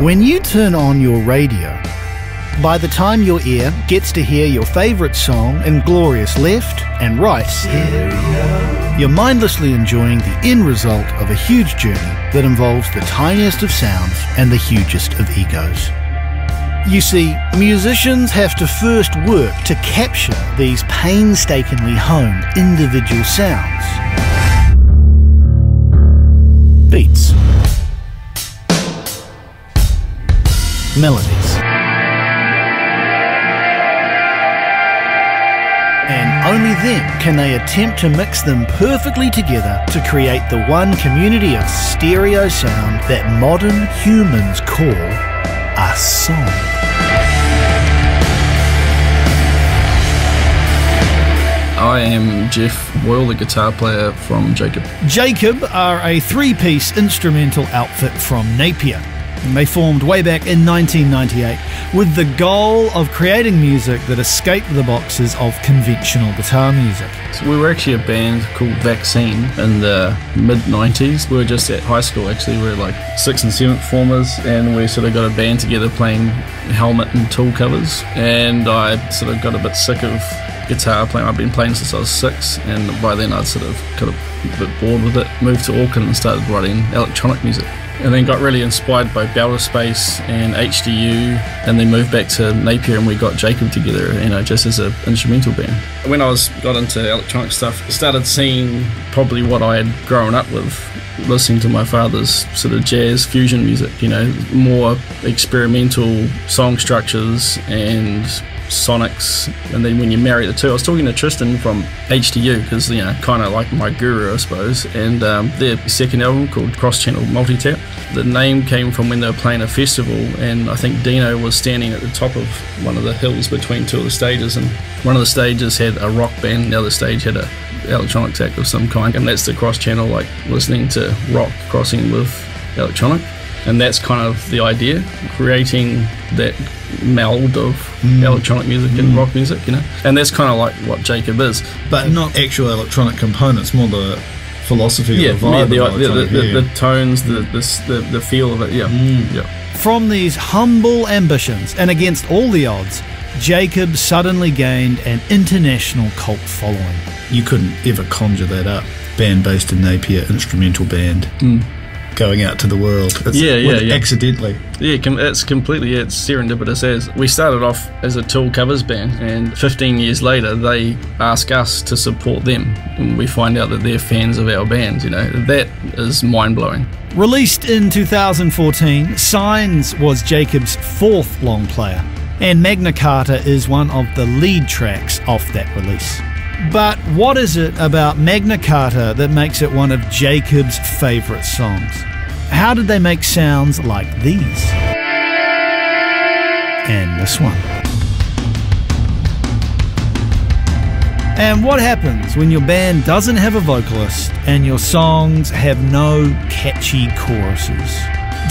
When you turn on your radio, by the time your ear gets to hear your favourite song in glorious left and right stereo, you're mindlessly enjoying the end result of a huge journey that involves the tiniest of sounds and the hugest of egos. You see, musicians have to first work to capture these painstakingly honed individual sounds. Beats. Melodies. And only then can they attempt to mix them perfectly together to create the one community of stereo sound that modern humans call a song. I am Jeff Boyle, the guitar player from Jakob. Jakob are a three-piece instrumental outfit from Napier. And they formed way back in 1998 with the goal of creating music that escaped the boxes of conventional guitar music. So we were actually a band called Vaccine in the mid-90s. We were just at high school actually. We were like 6th and 7th formers, and we sort of got a band together playing Helmet and Tool covers. And I sort of got a bit sick of guitar playing. I've been playing since I was 6, and by then I'd sort of got a bit bored with it. Moved to Auckland and started writing electronic music. And then got really inspired by Belter Space and HDU, and then moved back to Napier and we got Jakob together, just as an instrumental band. When I got into electronic stuff, I started seeing probably what I had grown up with, listening to my father's sort of jazz fusion music, more experimental song structures and sonics. And then when you marry the two, I was talking to Tristan from HDU because kind of like my guru I suppose, and their second album called Cross Channel Multitap, the name came from when they were playing a festival, and I think Dino was standing at the top of one of the hills between two of the stages, and one of the stages had a rock band, the other stage had a electronics act of some kind, and that's the cross channel, like listening to rock crossing with electronic. And that's kind of the idea, creating that meld of electronic music and rock music, And that's kind of like what Jakob is. But not actual electronic components, more the philosophy of the vibe. The tones, the feel of it, yeah. From these humble ambitions, and against all the odds, Jakob suddenly gained an international cult following. You couldn't ever conjure that up. Band based in Napier, instrumental band. Going out to the world. Accidentally. Yeah, it's completely, it's serendipitous as. We started off as a Tool covers band, and 15 years later they ask us to support them, and we find out that they're fans of our band, That is mind-blowing. Released in 2014, Signs was Jakob's fourth long player, and Magna Carta is one of the lead tracks off that release. But what is it about Magna Carta that makes it one of Jakob's favourite songs? How did they make sounds like these? And this one. And what happens when your band doesn't have a vocalist and your songs have no catchy choruses?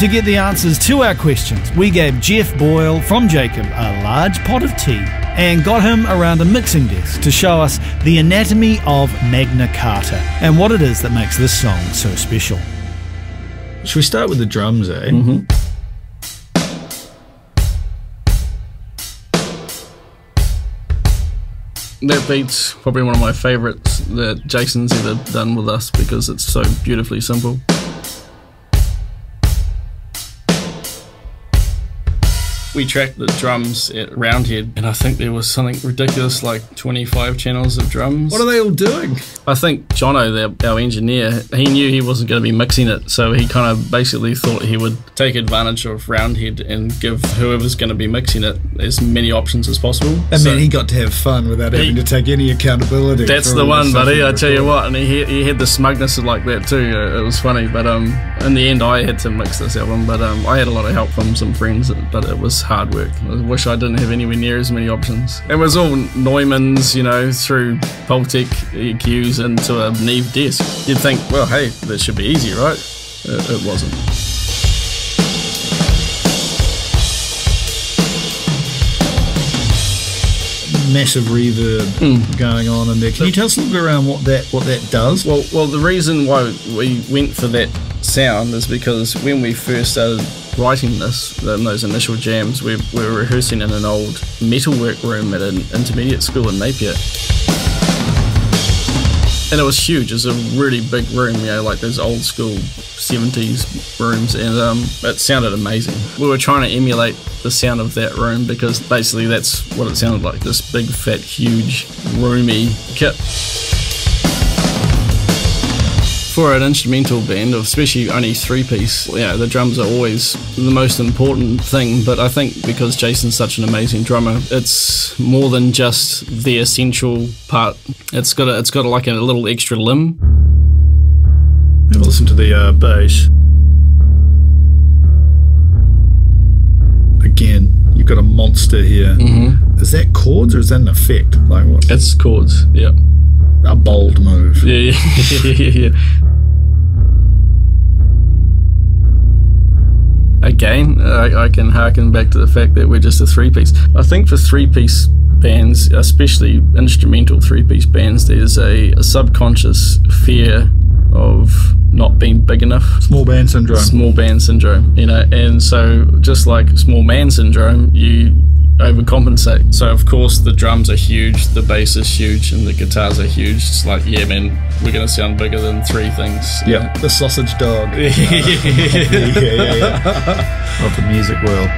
To get the answers to our questions, we gave Jeff Boyle from Jakob a large pot of tea and got him around a mixing desk to show us the anatomy of Magna Carta and what it is that makes this song so special. Should we start with the drums, eh? That beat's probably one of my favourites that Jason's ever done with us because it's so beautifully simple. We tracked the drums at Roundhead, and I think there was something ridiculous like 25 channels of drums. What are they all doing? I think Jonny, our engineer, he knew he wasn't going to be mixing it, so he kind of basically thought he would take advantage of Roundhead and give whoever's going to be mixing it as many options as possible. And then he got to have fun without having to take any accountability. That's the one, buddy, I tell you what. And he had the smugness like that too. It was funny, but in the end I had to mix this album, but I had a lot of help from some friends, but it was hard work. I wish I didn't have anywhere near as many options. It was all Neumann's, through Pultec EQs into a Neve desk. You'd think, well, hey, that should be easy, right? It wasn't. Massive reverb going on in there. Can you tell us a little bit around what that does? Well, the reason why we went for that sound is because when we first started writing this, in those initial jams, we were rehearsing in an old metalwork room at an intermediate school in Napier. And it was huge. It was a really big room, you know, like those old school 70s rooms, and it sounded amazing. We were trying to emulate the sound of that room because basically that's what it sounded like, this big, fat, huge, roomy kit. For an instrumental band, especially only three-piece, yeah, the drums are always the most important thing, but I think because Jason's such an amazing drummer, it's more than just the essential part. It's got like a little extra limb. Have a listen to the bass. Again, you've got a monster here. Mm-hmm. Is that chords or is that an effect? Like what? It's chords, yeah. A bold move. Yeah. Again, I can harken back to the fact that we're just a three-piece. I think for three-piece bands, especially instrumental three-piece bands, there's a subconscious fear of not being big enough. Small band syndrome. Small band syndrome, you know, and so just like small man syndrome, you overcompensate. So of course the drums are huge, the bass is huge, and the guitars are huge. It's like, yeah man, we're gonna sound bigger than three things. Yeah, the sausage dog. yeah. Of the music world.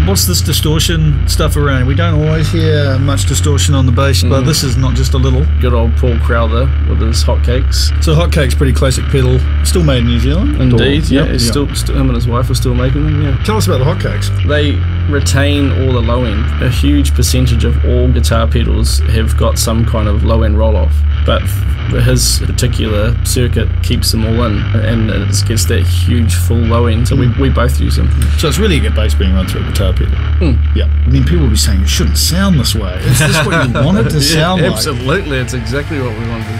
What's this distortion stuff around? We don't always hear much distortion on the bass, but this is not just a little. Good old Paul Crowther with his Hotcakes. So Hotcakes, pretty classic pedal, still made in New Zealand? Indeed, yeah. Yep. Still, him and his wife are still making them, yeah. Tell us about the Hotcakes. They retain all the low end. A huge percentage of all guitar pedals have got some kind of low end roll off, but his particular circuit keeps them all in, and it gets that huge full low end, so we both use them. So it's really a good bass being run through a guitar pedal. Yeah, I mean, people will be saying it shouldn't sound this way. Is this what you want it to sound like? Absolutely, it's exactly what we wanted.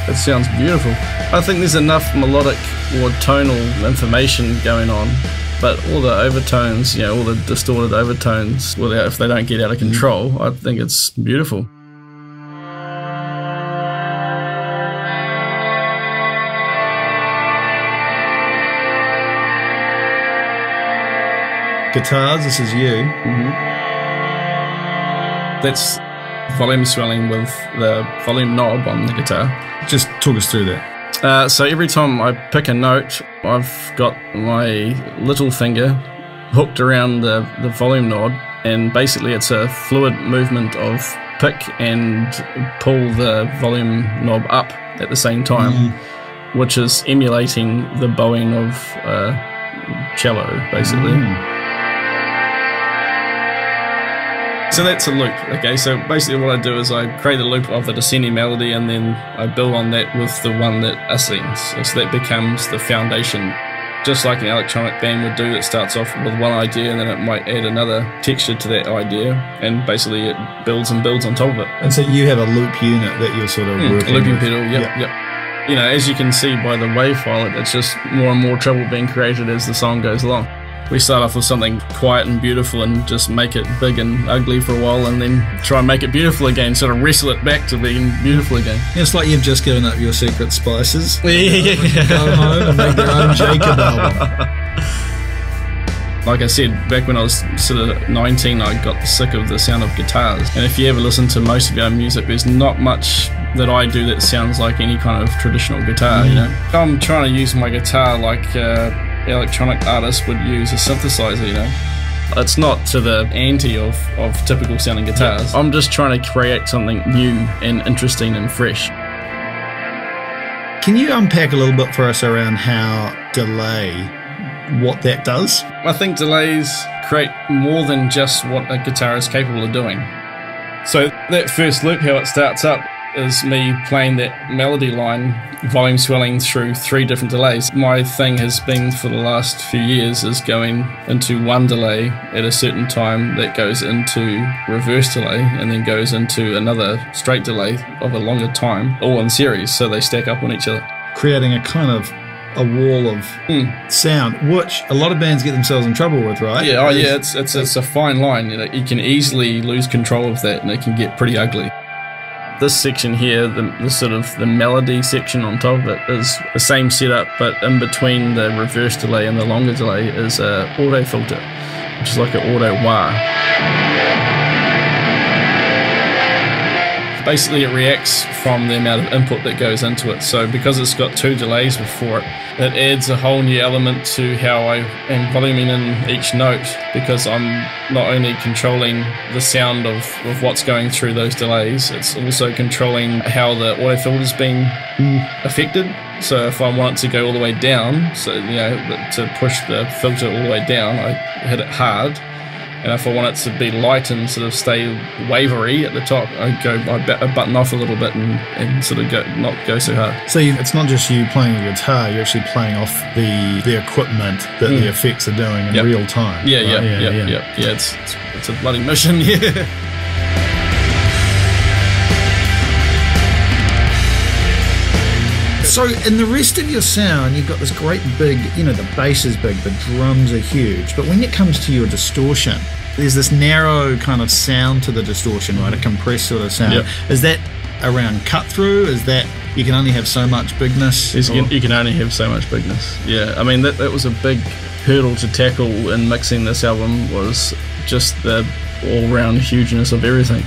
It sounds beautiful. I think there's enough melodic or tonal information going on, but all the overtones, you know, all the distorted overtones, well, if they don't get out of control, I think it's beautiful. Guitars, this is you. That's volume swelling with the volume knob on the guitar. Just talk us through that. So every time I pick a note, I've got my little finger hooked around the volume knob, and basically it's a fluid movement of pick and pull the volume knob up at the same time, which is emulating the bowing of cello, basically. So that's a loop, okay? So basically what I do is I create a loop of the descending melody, and then I build on that with the one that ascends. So that becomes the foundation. Just like an electronic band would do, that starts off with one idea and then it might add another texture to that idea, and basically it builds and builds on top of it. And so you have a loop unit that you're sort of working looping with. pedal, yep. You know, as you can see by the wave file, it's just more and more trouble being created as the song goes along. We start off with something quiet and beautiful and just make it big and ugly for a while, and then try and make it beautiful again, sort of wrestle it back to being beautiful again. It's like you've just given up your secret spices. Yeah. Go home and make your own Jakob album. Like I said, back when I was sort of 19, I got sick of the sound of guitars. And if you ever listen to most of our music, there's not much that I do that sounds like any kind of traditional guitar, you know. I'm trying to use my guitar like electronic artists would use a synthesizer, you know. It's not to the anti of typical sounding guitars. I'm just trying to create something new and interesting and fresh. Can you unpack a little bit for us around how delay, what that does? I think delays create more than just what a guitar is capable of doing. So that first loop, how it starts up, is me playing that melody line, volume swelling through 3 different delays. My thing has been for the last few years is going into one delay at a certain time that goes into reverse delay and then goes into another straight delay of a longer time, all in series, so they stack up on each other. Creating a kind of a wall of sound, which a lot of bands get themselves in trouble with, right? Yeah, it's a fine line. You know, you can easily lose control of that and it can get pretty ugly. This section here, the sort of the melody section on top of it, is the same setup, but in between the reverse delay and the longer delay is a auto filter, which is like an auto wah. Basically, it reacts from the amount of input that goes into it. So because it's got 2 delays before it, it adds a whole new element to how I am voluming in each note, because I'm not only controlling the sound of what's going through those delays, it's also controlling how the auto filter is being affected. So if I want it to go all the way down, so to push the filter all the way down, I hit it hard. And if I want it to be light and sort of stay wavery at the top, I button off a little bit and sort of not go so hard. So it's not just you playing the guitar; you're actually playing off the equipment that the effects are doing in real time. Yeah, right? Yeah. It's a bloody mission. Yeah. So in the rest of your sound, you've got this great big, the bass is big, the drums are huge, but when it comes to your distortion, there's this narrow kind of sound to the distortion, right? A compressed sort of sound. Yep. Is that around cut through? Is that you can only have so much bigness? You can only have so much bigness. Yeah, I mean that was a big hurdle to tackle in mixing this album, was just the all-round hugeness of everything.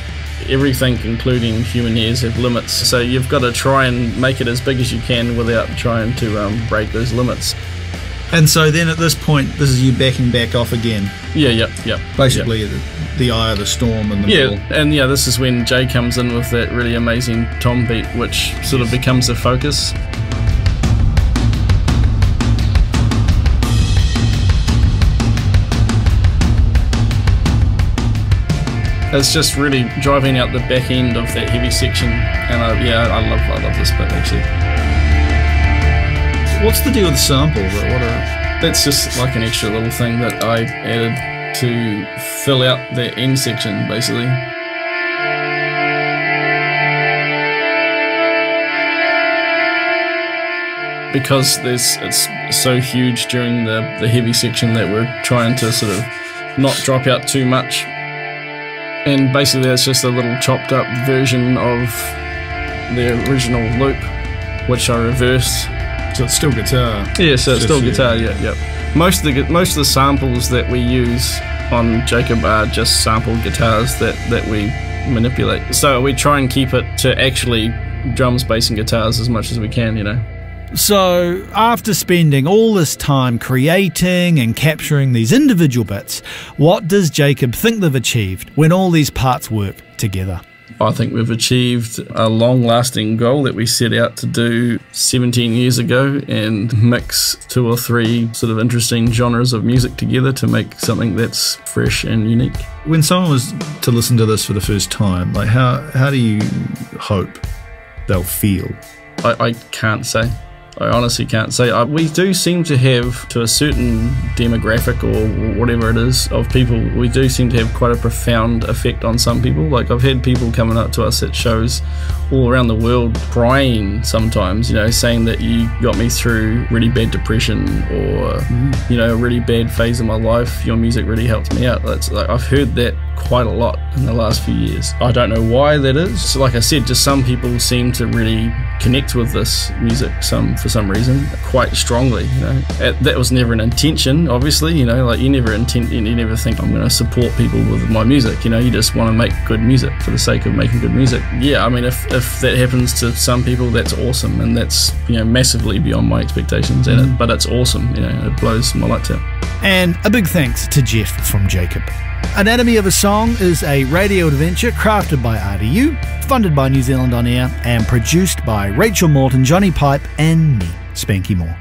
Everything, including human ears, have limits, so you've got to try and make it as big as you can without trying to break those limits. And so then at this point, this is you backing back off again. Yeah. Basically, the eye of the storm in the middle. And this is when Jay comes in with that really amazing tom beat, which sort of becomes the focus. It's just really driving out the back end of that heavy section, and I love this bit actually. What's the deal with the sample? That's just like an extra little thing that I added to fill out the end section, basically. Because it's so huge during the heavy section that we're trying to sort of not drop out too much. And basically that's just a little chopped up version of the original loop, which I reversed. So it's still guitar. Yeah, so it's still guitar, yeah. Most of the samples that we use on Jakob are just sampled guitars that we manipulate. So we try and keep it to actually drums, bass and guitars as much as we can, So, after spending all this time creating and capturing these individual bits, what does Jakob think they've achieved when all these parts work together? I think we've achieved a long-lasting goal that we set out to do 17 years ago, and mix 2 or 3 sort of interesting genres of music together to make something that's fresh and unique. When someone was to listen to this for the first time, like how do you hope they'll feel? I can't say. I honestly can't say. We do seem to have, to a certain demographic or whatever it is of people, we do seem to have quite a profound effect on some people. Like I've had people coming up to us at shows all around the world crying sometimes, saying that you got me through really bad depression or, a really bad phase of my life. Your music really helped me out. I've heard that quite a lot in the last few years. I don't know why that is. So like I said, just some people seem to really connect with this music for some reason quite strongly. That was never an intention, obviously. Like you never think I'm going to support people with my music. You just want to make good music for the sake of making good music. Yeah, I mean, if that happens to some people, that's awesome, and that's massively beyond my expectations. But it's awesome. It blows my lights out. And a big thanks to Jeff from Jakob. Anatomy of a Song is a radio adventure crafted by RDU, funded by New Zealand On Air, and produced by Rachel Morton, Jonny Pipe, and me, Spanky Moore.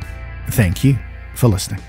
Thank you for listening.